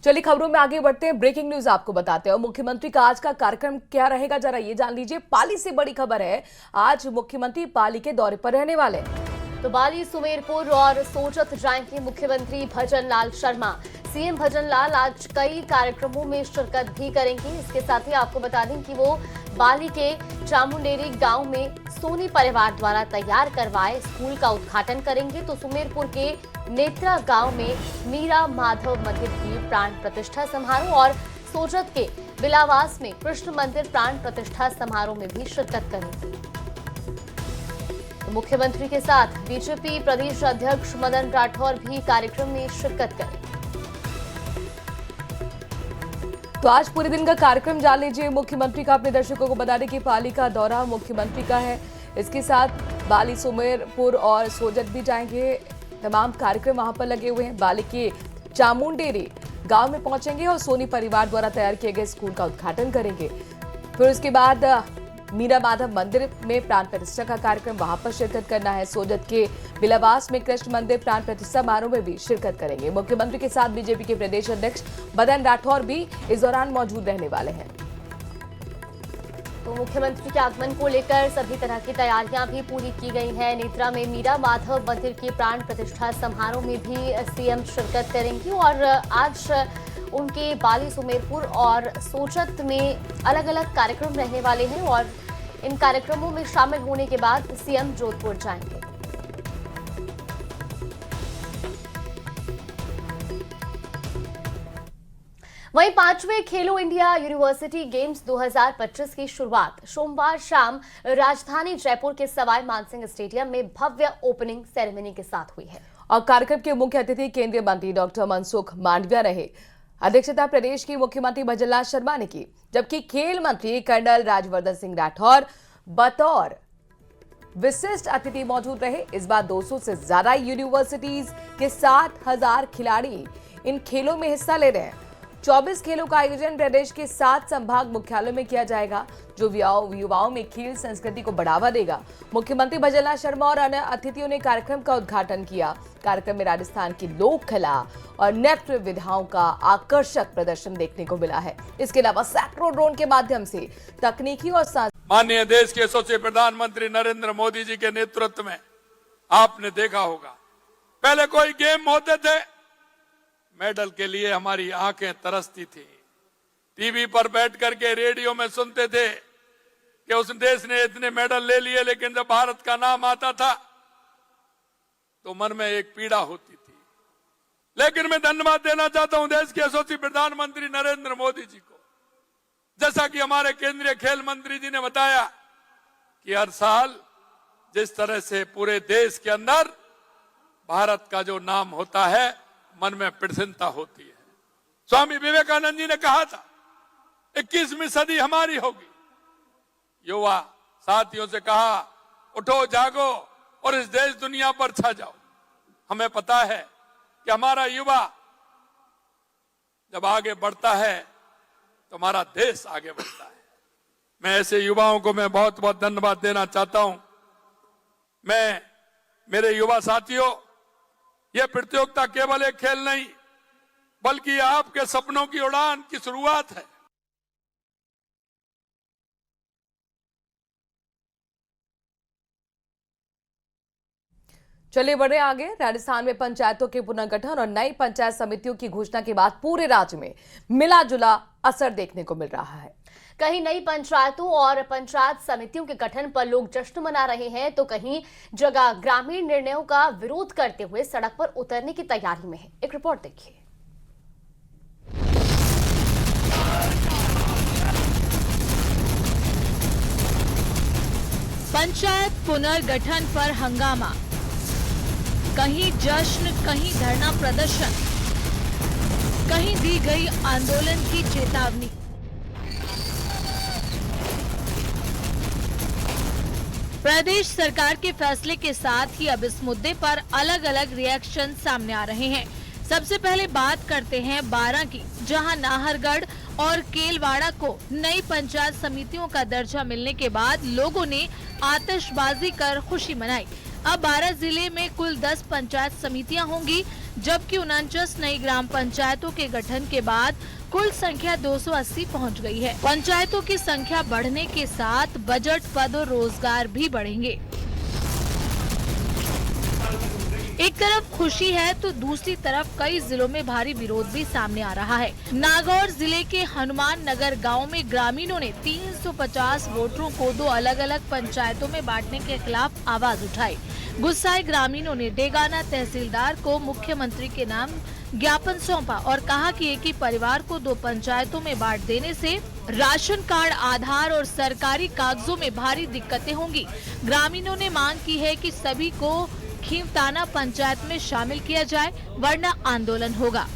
चलिए खबरों में आगे बढ़ते हैं। ब्रेकिंग न्यूज आपको बताते हैं। मुख्यमंत्री का आज का कार्यक्रम क्या रहेगा, जरा ये जान लीजिए। पाली से बड़ी खबर है, आज मुख्यमंत्री पाली के दौरे पर रहने वाले हैं। तो बाली, सुमेरपुर और सोजत जाएंगे मुख्यमंत्री भजन लाल शर्मा। सीएम भजन लाल आज कई कार्यक्रमों में शिरकत भी करेंगे। इसके साथ ही आपको बता दें कि वो बाली के चामुंडेरी गांव में सोनी परिवार द्वारा तैयार करवाए स्कूल का उद्घाटन करेंगे। तो सुमेरपुर के नेत्रा गांव में मीरा माधव मंदिर की प्राण प्रतिष्ठा समारोह और सोजत के बिलावास में कृष्ण मंदिर प्राण प्रतिष्ठा समारोह में भी शिरकत करेंगे। मुख्यमंत्री के साथ बीजेपी प्रदेश अध्यक्ष मदन राठौर भी कार्यक्रम में शिरकत करेंगे। तो आज पूरे दिन का कार्यक्रम जान लीजिए मुख्यमंत्री का। अपने दर्शकों को बता दें कि पाली का दौरा मुख्यमंत्री का है। इसके साथ बाली, सुमेरपुर और सोजत भी जाएंगे। तमाम कार्यक्रम वहां पर लगे हुए हैं। बाली के चामुंडेरी गांव में पहुंचेंगे और सोनी परिवार द्वारा तैयार किए गए स्कूल का उद्घाटन करेंगे। फिर उसके बाद मीरा माधव मंदिर में प्राण प्रतिष्ठा का कार्यक्रम, वहां पर शिरकत करना है। सोजत के बिलावास में कृष्ण मंदिर प्राण प्रतिष्ठा समारोह में भी शिरकत करेंगे। मुख्यमंत्री के साथ बीजेपी के प्रदेश अध्यक्ष मदन राठौर भी इस दौरान मौजूद रहने वाले हैं। तो मुख्यमंत्री के आगमन को लेकर सभी तरह की तैयारियां भी पूरी की गई हैं। नेत्रा में मीरा माधव मंदिर की प्राण प्रतिष्ठा समारोह में भी सीएम शिरकत करेंगी और आज उनके बाली, सुमेरपुर और सोजत में अलग अलग कार्यक्रम रहने वाले हैं और इन कार्यक्रमों में शामिल होने के बाद सीएम जोधपुर जाएंगे। वहीं 5वें खेलो इंडिया यूनिवर्सिटी गेम्स 2025 की शुरुआत सोमवार शाम राजधानी जयपुर के सवाई मानसिंह स्टेडियम में भव्य ओपनिंग सेरेमनी के साथ हुई है। और कार्यक्रम के मुख्य अतिथि केंद्रीय मंत्री डॉक्टर मनसुख मांडविया रहे। अध्यक्षता प्रदेश की मुख्यमंत्री भजन लाल शर्मा ने की, जबकि खेल मंत्री कर्नल राज्यवर्धन सिंह राठौर बतौर विशिष्ट अतिथि मौजूद रहे। इस बार 200 से ज्यादा यूनिवर्सिटीज के 7,000 खिलाड़ी इन खेलों में हिस्सा ले रहे हैं। 24 खेलों का आयोजन प्रदेश के 7 संभाग मुख्यालयों में किया जाएगा, जो युवाओं में खेल संस्कृति को बढ़ावा देगा। मुख्यमंत्री भजन लाल शर्मा और अन्य अतिथियों ने कार्यक्रम का उद्घाटन किया। कार्यक्रम में राजस्थान की लोक कला और नृत्य विधाओं का आकर्षक प्रदर्शन देखने को मिला है। इसके अलावा सैकड़ों ड्रोन के माध्यम से तकनीकी और माननीय देश के यशस्वी प्रधानमंत्री नरेंद्र मोदी जी के नेतृत्व में आपने देखा होगा, पहले कोई गेम होते थे, मेडल के लिए हमारी आंखें तरसती थी। टीवी पर बैठ करके रेडियो में सुनते थे कि उस देश ने इतने मेडल ले लिए, लेकिन जब भारत का नाम आता था तो मन में एक पीड़ा होती थी। लेकिन मैं धन्यवाद देना चाहता हूं देश के यशस्वी प्रधानमंत्री नरेंद्र मोदी जी को, जैसा कि हमारे केंद्रीय खेल मंत्री जी ने बताया कि हर साल जिस तरह से पूरे देश के अंदर भारत का जो नाम होता है, मन में प्रसन्नता होती है। स्वामी विवेकानंद जी ने कहा था 21वीं सदी हमारी होगी। युवा साथियों से कहा, उठो जागो और इस देश दुनिया पर छा जाओ। हमें पता है कि हमारा युवा जब आगे बढ़ता है तो हमारा देश आगे बढ़ता है। मैं ऐसे युवाओं को मैं बहुत बहुत धन्यवाद देना चाहता हूं। मैं मेरे युवा साथियों, यह प्रतियोगिता केवल एक खेल नहीं, बल्कि आपके सपनों की उड़ान की शुरुआत है। चलिए बढ़े आगे। राजस्थान में पंचायतों के पुनर्गठन और नई पंचायत समितियों की घोषणा के बाद पूरे राज्य में मिला जुला असर देखने को मिल रहा है। कहीं नई पंचायतों और पंचायत समितियों के गठन पर लोग जश्न मना रहे हैं, तो कहीं जगह ग्रामीण निर्णयों का विरोध करते हुए सड़क पर उतरने की तैयारी में है। एक रिपोर्ट देखिए। पंचायत पुनर्गठन पर हंगामा, कहीं जश्न, कहीं धरना प्रदर्शन, कहीं दी गई आंदोलन की चेतावनी। प्रदेश सरकार के फैसले के साथ ही अब इस मुद्दे पर अलग अलग रिएक्शन सामने आ रहे हैं। सबसे पहले बात करते हैं बारां की, जहां नाहरगढ़ और केलवाड़ा को नई पंचायत समितियों का दर्जा मिलने के बाद लोगों ने आतिशबाजी कर खुशी मनाई। अब 12 जिले में कुल 10 पंचायत समितियां होंगी, जबकि 49 नई ग्राम पंचायतों के गठन के बाद कुल संख्या 280 पहुंच गई है। पंचायतों की संख्या बढ़ने के साथ बजट, पद और रोजगार भी बढ़ेंगे। एक तरफ खुशी है तो दूसरी तरफ कई जिलों में भारी विरोध भी सामने आ रहा है। नागौर जिले के हनुमान नगर गांव में ग्रामीणों ने 350 वोटरों को 2 अलग अलग पंचायतों में बांटने के खिलाफ आवाज उठाई। गुस्साए ग्रामीणों ने डेगाना तहसीलदार को मुख्यमंत्री के नाम ज्ञापन सौंपा और कहा कि एक ही परिवार को 2 पंचायतों में बांट देने से राशन कार्ड, आधार और सरकारी कागजों में भारी दिक्कतें होंगी। ग्रामीणों ने मांग की है कि सभी को खींवताना पंचायत में शामिल किया जाए, वरना आंदोलन होगा।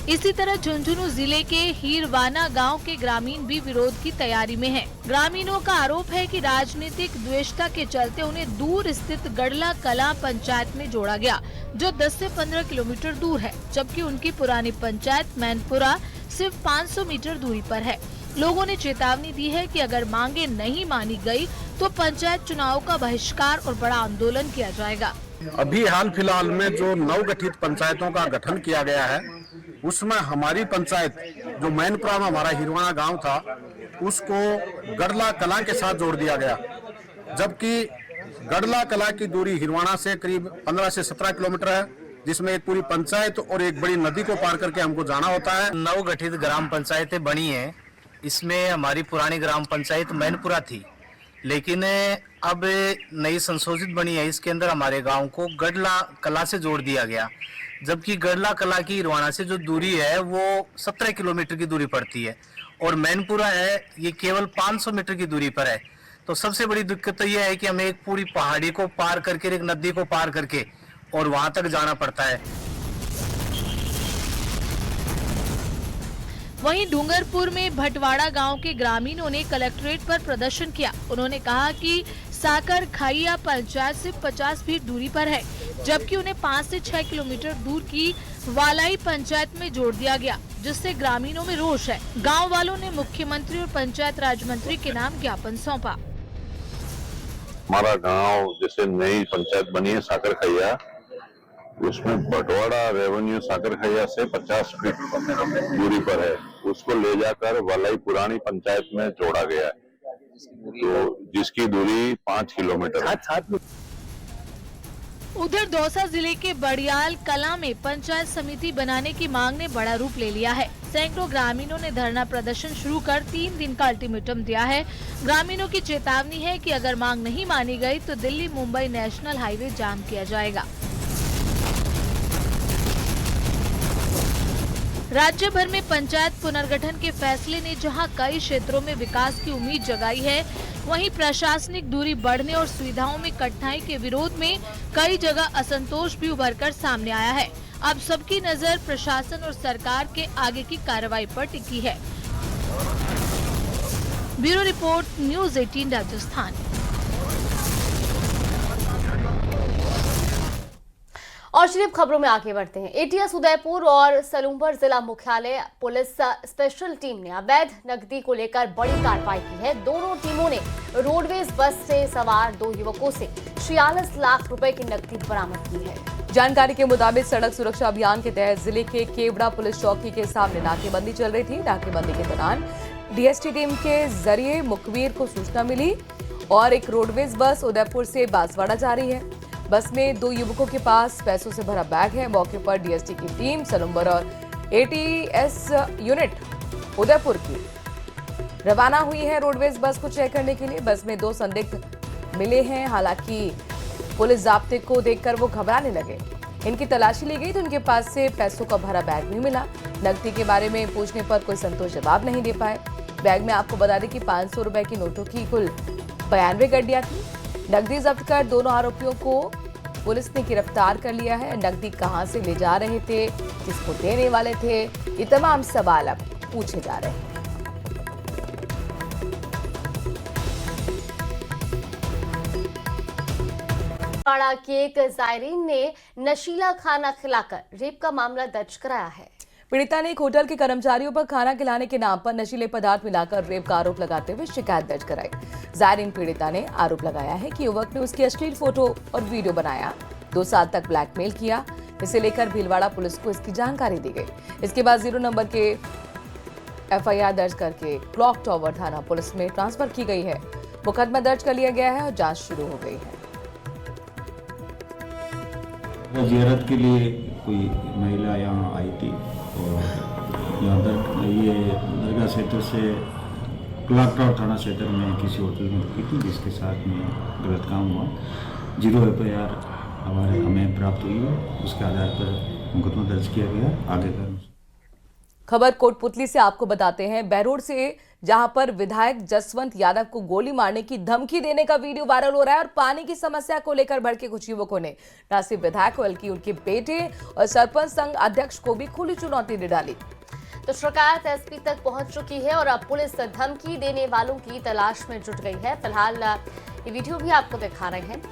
इसी तरह झुंझुनू जिले के हीरवाना गांव के ग्रामीण भी विरोध की तैयारी में हैं। ग्रामीणों का आरोप है कि राजनीतिक द्वेषता के चलते उन्हें दूर स्थित गड़ला कला पंचायत में जोड़ा गया, जो 10 से 15 किलोमीटर दूर है, जबकि उनकी पुरानी पंचायत मैनपुरा सिर्फ 500 मीटर दूरी पर है। लोगों ने चेतावनी दी है कि अगर मांगे नहीं मानी गई तो पंचायत चुनाव का बहिष्कार और बड़ा आंदोलन किया जाएगा। अभी हाल फिलहाल में जो नवगठित पंचायतों का गठन किया गया है, उसमें हमारी पंचायत जो मैनपुरा में हमारा हिरवाना गांव था, उसको गड़ला कला के साथ जोड़ दिया गया, जबकि गड़ला कला की दूरी हिरवाना से करीब 15 से 17 किलोमीटर है, जिसमें एक पूरी पंचायत और एक बड़ी नदी को पार करके हमको जाना होता है। नवगठित ग्राम पंचायतें बनी हैं। इसमें हमारी पुरानी ग्राम पंचायत मैनपुरा थी, लेकिन अब नई संशोधित बनी है। इसके अंदर हमारे गांव को गड़ला कला से जोड़ दिया गया, जबकि गड़ला कला की हिरवाना से जो दूरी है वो 17 किलोमीटर की दूरी पड़ती है और मैनपुरा है ये केवल 500 मीटर की दूरी पर है। तो सबसे बड़ी दिक्कत तो यह है कि हमें एक पूरी पहाड़ी को पार करके, एक नदी को पार करके और वहां तक जाना पड़ता है। वहीं डूंगरपुर में भटवाड़ा गांव के ग्रामीणों ने कलेक्ट्रेट पर प्रदर्शन किया। उन्होंने कहा कि साकर खाइया पंचायत से 50 फीट दूरी पर है, जबकि उन्हें 5 से 6 किलोमीटर दूर की वालाई पंचायत में जोड़ दिया गया, जिससे ग्रामीणों में रोष है। गांव वालों ने मुख्यमंत्री और पंचायत राज मंत्री के नाम ज्ञापन सौंपा। हमारा गांव जैसे नई पंचायत बनी है साकर खैया, उसमें बटवाड़ा रेवेन्यू साकर खैया से 50 फीट दूरी पर है, उसको ले जाकर वालाई पुरानी पंचायत में जोड़ा गया है, तो जिसकी दूरी 5 किलोमीटर है। उधर दौसा जिले के बड़ियाल कला में पंचायत समिति बनाने की मांग ने बड़ा रूप ले लिया है। सैकड़ों ग्रामीणों ने धरना प्रदर्शन शुरू कर 3 दिन का अल्टीमेटम दिया है। ग्रामीणों की चेतावनी है कि अगर मांग नहीं मानी गई तो दिल्ली मुंबई नेशनल हाईवे जाम किया जाएगा। राज्य भर में पंचायत पुनर्गठन के फैसले ने जहां कई क्षेत्रों में विकास की उम्मीद जगाई है, वहीं प्रशासनिक दूरी बढ़ने और सुविधाओं में कठिनाई के विरोध में कई जगह असंतोष भी उभरकर सामने आया है। अब सबकी नजर प्रशासन और सरकार के आगे की कार्रवाई पर टिकी है। Bureau report, news 18 Rajasthan. और सिर्फ खबरों में आगे बढ़ते हैं। एटीएस उदयपुर और सलूम्बर जिला मुख्यालय पुलिस स्पेशल टीम ने अवैध नकदी को लेकर बड़ी कार्रवाई की है। दोनों टीमों ने रोडवेज बस से सवार 2 युवकों से 46 लाख रुपए की नकदी बरामद की है। जानकारी के मुताबिक सड़क सुरक्षा अभियान के तहत जिले के केवड़ा पुलिस चौकी के सामने नाकेबंदी चल रही थी। नाकेबंदी के दौरान डीएसटी टीम के जरिए मुखबिर को सूचना मिली और एक रोडवेज बस उदयपुर से बांसवाड़ा जा रही है। बस में 2 युवकों के पास पैसों से भरा बैग है। मौके पर डीएसटी की टीम सलूम्बर और एटीएस यूनिट उदयपुर की रवाना हुई है रोडवेज बस को चेक करने के लिए। बस में 2 संदिग्ध मिले हैं, हालांकि पुलिस जाब्ते को देखकर वो घबराने लगे। इनकी तलाशी ली गई तो उनके पास से पैसों का भरा बैग भी मिला। नकदी के बारे में पूछने पर कोई संतोष जवाब नहीं दे पाए। बैग में आपको बता दें कि 500 रुपए की नोटों की कुल 92 गड्डियां थी। नकदी जब्त कर दोनों आरोपियों को पुलिस ने गिरफ्तार कर लिया है। नकदी कहां से ले जा रहे थे, किसको देने वाले थे, ये तमाम सवाल अब पूछे जा रहे हैं। के एक जायरीन ने नशीला खाना खिलाकर रेप का मामला दर्ज कराया है। पीड़िता ने एक होटल के कर्मचारियों पर खाना खिलाने के नाम पर नशीले पदार्थ मिलाकर रेप का आरोप लगाते हुए शिकायत दर्ज कराई। जायरीन पीड़िता ने आरोप लगाया है कि युवक ने उसकी अश्लील फोटो और वीडियो बनाया, 2 साल तक ब्लैकमेल किया। इसे लेकर भीलवाड़ा पुलिस को इसकी जानकारी दी गई। इसके बाद 0 नंबर के FIR दर्ज करके क्लॉक टावर थाना पुलिस में ट्रांसफर की गई है। मुकदमा दर्ज कर लिया गया है और जांच शुरू हो गई है। जियारत के लिए कोई महिला यहाँ आई थी और यहाँ ये दरगाह क्षेत्र से क्लॉक टावर थाना क्षेत्र में किसी होटल में रुकी थी, जिसके साथ में गलत काम हुआ। 0 FIR हमें प्राप्त हुई है, उसके आधार पर मुकदमा दर्ज किया गया। आगे का खबर कोटपुतली से आपको बताते हैं। बहरोड से जहां पर विधायक जसवंत यादव को गोली मारने की धमकी देने का वीडियो वायरल हो रहा है और पानी की समस्या को लेकर भड़के कुछ युवकों ने न सिर्फ विधायक को बल्कि उनके बेटे और सरपंच संघ अध्यक्ष को भी खुली चुनौती दे डाली। तो शिकायत SP तक पहुंच चुकी है और अब पुलिस धमकी देने वालों की तलाश में जुट गई है। फिलहाल ये वीडियो भी आपको दिखा रहे हैं।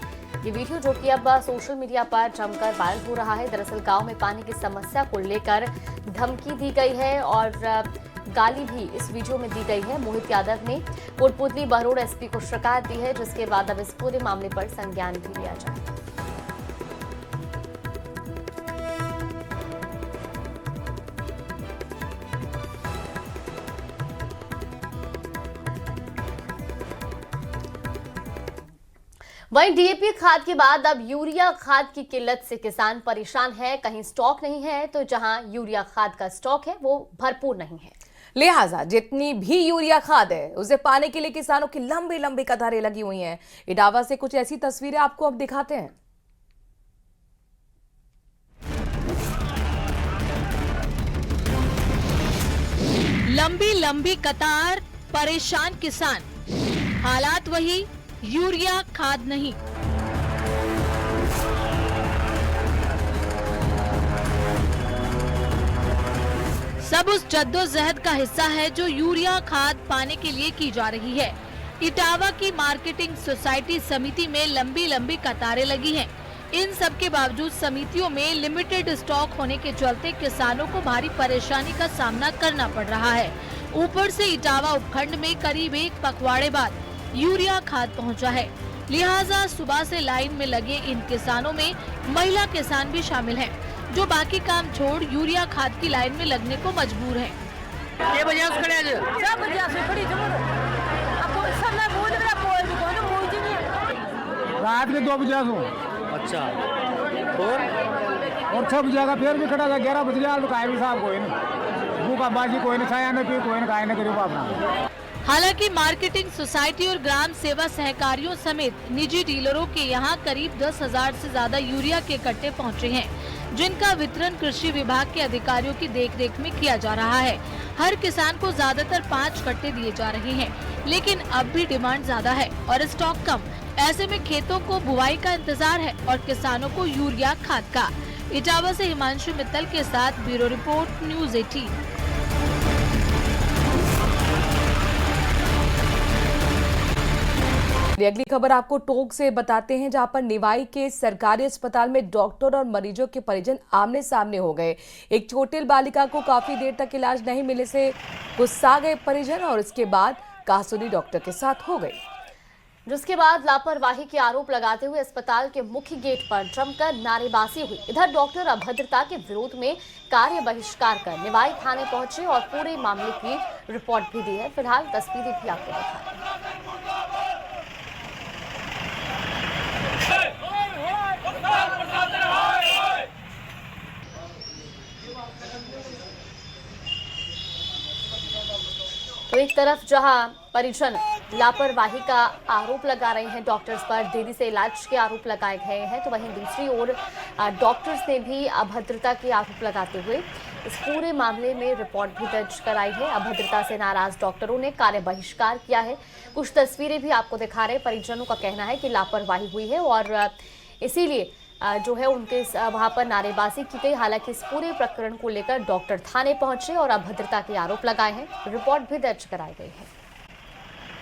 ये वीडियो जो कि अब सोशल मीडिया पर जमकर वायरल हो रहा है। दरअसल गांव में पानी की समस्या को लेकर धमकी दी गई है और गाली भी इस वीडियो में दी गई है। मोहित यादव ने कोटपुतली बहरोड SP को शिकायत दी है, जिसके बाद अब इस पूरे मामले पर संज्ञान भी लिया जाए। वहीं DAP खाद के बाद अब यूरिया खाद की किल्लत से किसान परेशान है। कहीं स्टॉक नहीं है तो जहां यूरिया खाद का स्टॉक है वो भरपूर नहीं है। लिहाजा जितनी भी यूरिया खाद है उसे पाने के लिए किसानों की लंबी लंबी कतारें लगी हुई हैं। इटावा से कुछ ऐसी तस्वीरें आपको अब दिखाते हैं। लंबी लंबी कतार, परेशान किसान, हालात वही, यूरिया खाद नहीं। सब उस जद्दोजहद का हिस्सा है जो यूरिया खाद पाने के लिए की जा रही है। इटावा की मार्केटिंग सोसाइटी समिति में लंबी लंबी कतारें लगी हैं। इन सब के बावजूद समितियों में लिमिटेड स्टॉक होने के चलते किसानों को भारी परेशानी का सामना करना पड़ रहा है। ऊपर से इटावा उपखंड में करीब 1 पखवाड़े बाद यूरिया खाद पहुंचा है। लिहाजा सुबह से लाइन में लगे इन किसानों में महिला किसान भी शामिल हैं, जो बाकी काम छोड़ यूरिया खाद की लाइन में लगने को मजबूर हैं। रात के 2 बजे अच्छा और 6 बजे का फिर भी खड़ा था। 11 बजे खाए भी साहब कोई नहीं, भूखा बाजी कोई नहीं खाया, नहीं कोई नहीं खाया, नहीं करी अपना। हालांकि मार्केटिंग सोसाइटी और ग्राम सेवा सहकारियों समेत निजी डीलरों के यहां करीब 10,000 से ज्यादा यूरिया के कट्टे पहुंचे हैं, जिनका वितरण कृषि विभाग के अधिकारियों की देखरेख में किया जा रहा है। हर किसान को ज्यादातर 5 कट्टे दिए जा रहे हैं, लेकिन अब भी डिमांड ज्यादा है और स्टॉक कम। ऐसे में खेतों को बुवाई का इंतजार है और किसानों को यूरिया खाद का। इटावा से हिमांशु मित्तल के साथ ब्यूरो रिपोर्ट, न्यूज़ 18। अगली खबर आपको टोंक से बताते हैं, जहां पर निवाई के सरकारी अस्पताल में डॉक्टर और मरीजों के परिजन आमने सामने हो गए। एक चोटिल बालिका को काफी देर तक इलाज नहीं मिलने से गुस्सा गए परिजन और इसके बाद कहासुनी डॉक्टर के साथ हो गई, जिसके बाद लापरवाही के आरोप लगाते हुए अस्पताल के मुख्य गेट पर जमकर नारेबाजी हुई। इधर डॉक्टर अभद्रता के विरोध में कार्य बहिष्कार कर निवाई थाने पहुंचे और पूरे मामले की रिपोर्ट भी दी है। फिलहाल तस्वीरें भी आपको दिखा रहे हैं। तो एक तरफ जहां परिजन लापरवाही का आरोप लगा रहे हैं डॉक्टर्स पर, देरी से इलाज के आरोप लगाए गए हैं, तो वहीं दूसरी ओर डॉक्टर्स ने भी अभद्रता के आरोप लगाते हुए इस पूरे मामले में रिपोर्ट भी दर्ज कराई है। अभद्रता से नाराज डॉक्टरों ने कार्य बहिष्कार किया है। कुछ तस्वीरें भी आपको दिखा रहे हैं। परिजनों का कहना है कि लापरवाही हुई है और इसीलिए जो है उनके वहां पर नारेबाजी की गई। हालांकि इस पूरे प्रकरण को लेकर डॉक्टर थाने पहुंचे और अभद्रता के आरोप लगाए हैं। रिपोर्ट भी दर्ज कराई गई है।